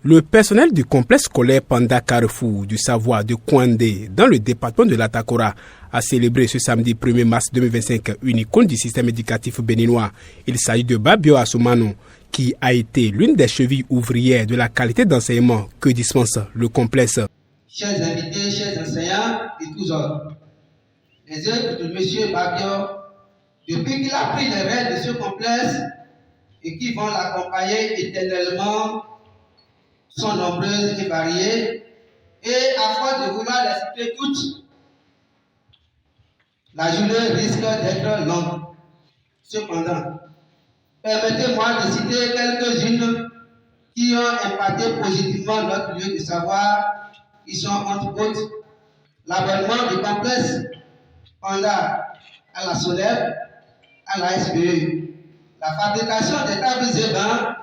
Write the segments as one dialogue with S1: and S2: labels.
S1: Le personnel du complexe scolaire Panda Carrefour du Savoie de Kouandé, dans le département de l'Atakora, a célébré ce samedi 1er mars 2025 une icône du système éducatif béninois. Il s'agit de Babio Assoumano, qui a été l'une des chevilles ouvrières de la qualité d'enseignement que dispense le complexe.
S2: Chers invités, chers enseignants et tous autres, les œuvres de M. Babio, depuis qu'il a pris les rênes de ce complexe et qui vont l'accompagner éternellement, sont nombreuses et variées, et à force de vouloir les citer toutes, la journée risque d'être longue. Cependant, permettez-moi de citer quelques-unes qui ont impacté positivement notre lieu de savoir, qui sont entre autres l'abonnement du complexe Panda à la Solaire, à la SBE, la fabrication des tables et bancs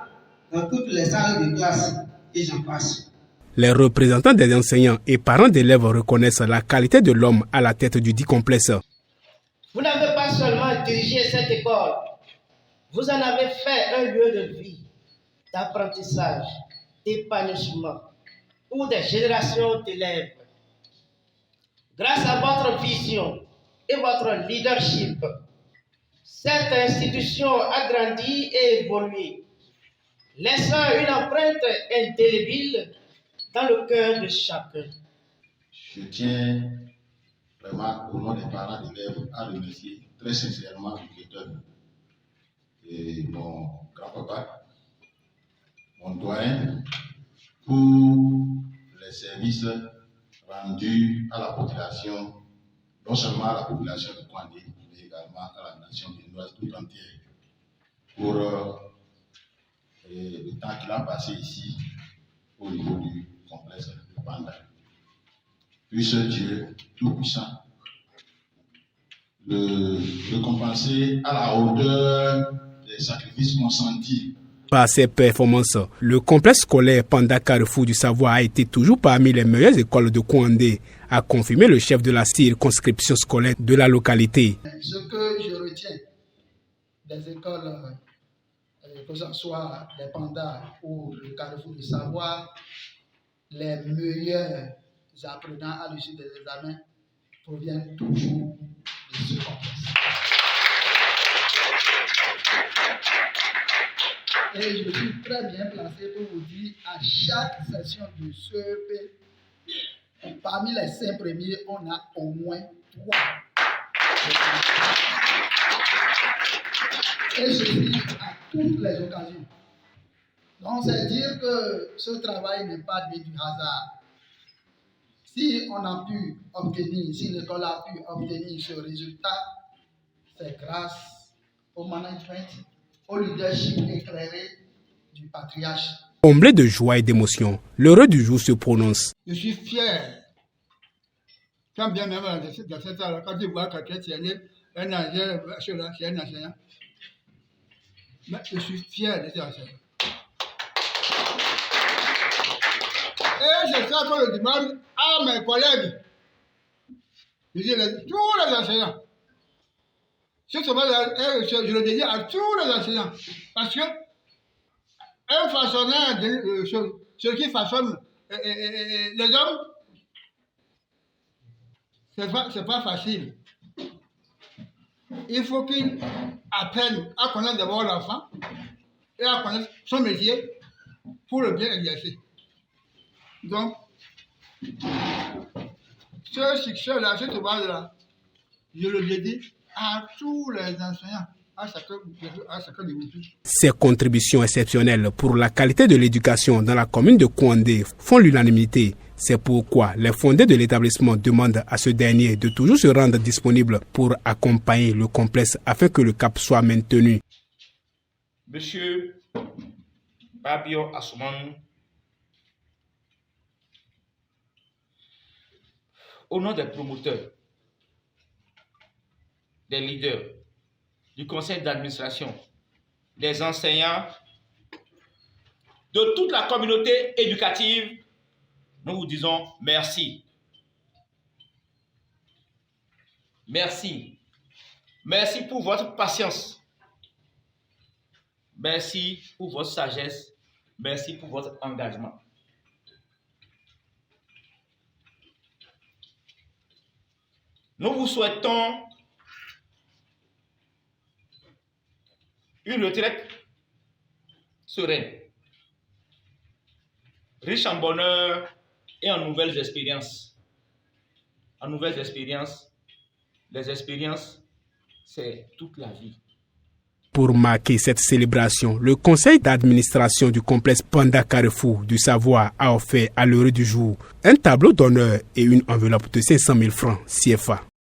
S2: dans toutes les salles de classe, et j'en passe.
S1: Les représentants des enseignants et parents d'élèves reconnaissent la qualité de l'homme à la tête du dit complexe.
S3: Vous n'avez pas seulement dirigé cette école, vous en avez fait un lieu de vie, d'apprentissage, d'épanouissement pour des générations d'élèves. Grâce à votre vision et votre leadership, cette institution a grandi et évolué, laissant une empreinte indélébile dans le cœur de chacun.
S4: Je tiens vraiment au nom des parents d'élèves à remercier très sincèrement le directeur et mon grand-papa, mon doyen, pour les services rendus à la population, non seulement à la population de Kouandé, mais également à la nation béninoise tout entière, pour le temps qu'il a passé ici au niveau du complexe de Panda. Puisse Dieu Tout-Puissant le récompenser à la hauteur des sacrifices consentis.
S1: Par ses performances, le complexe scolaire Panda Carrefour du Savoie a été toujours parmi les meilleures écoles de Kouandé, a confirmé le chef de la circonscription scolaire de la localité.
S5: Ce que je retiens des écoles, que ce soit les Pandas ou le Carrefour du Savoie, les meilleurs apprenants à l'issue des examens proviennent toujours de ce complexe. Et je suis très bien placé pour vous dire, à chaque session du CEP, parmi les 5 premiers, on a au moins 3. Et ceci à toutes les occasions. Donc, c'est dire que ce travail n'est pas du hasard. Si on a pu obtenir, si l'école a pu obtenir ce résultat, c'est grâce au management, au leadership éclairé du patriarche.
S1: Comblé de joie et d'émotion, l'heureux du jour se prononce.
S5: Je suis fier. Quand bien même dans cette salle, quand je vois quelqu'un qui est un enseignant, mais je suis fier de cet enseignant. Et c'est ça que je demande à mes collègues. Je dis tous les enseignants. Je le dis à tous les enseignants. Parce que un façonneur, celui qui façonne les hommes, c'est pas facile. Il faut qu'ils apprennent à connaître d'abord l'enfant et à connaître son métier pour le bien exercer. Donc, ce succès-là, cette base-là, je le dédie à tous les enseignants, à chacun de vous tous.
S1: Ces contributions exceptionnelles pour la qualité de l'éducation dans la commune de Kouandé font l'unanimité. C'est pourquoi les fondés de l'établissement demandent à ce dernier de toujours se rendre disponible pour accompagner le complexe afin que le cap soit maintenu.
S6: Monsieur Babio Assoumano, au nom des promoteurs, des leaders, du conseil d'administration, des enseignants, de toute la communauté éducative, nous vous disons merci. Merci. Merci pour votre patience. Merci pour votre sagesse. Merci pour votre engagement. Nous vous souhaitons une retraite sereine, riche en bonheur et en nouvelles expériences. En nouvelles expériences, les expériences, c'est toute la vie.
S1: Pour marquer cette célébration, le conseil d'administration du complexe Panda Carrefour du Savoie a offert à l'heure du jour un tableau d'honneur et une enveloppe de 500 000 francs CFA.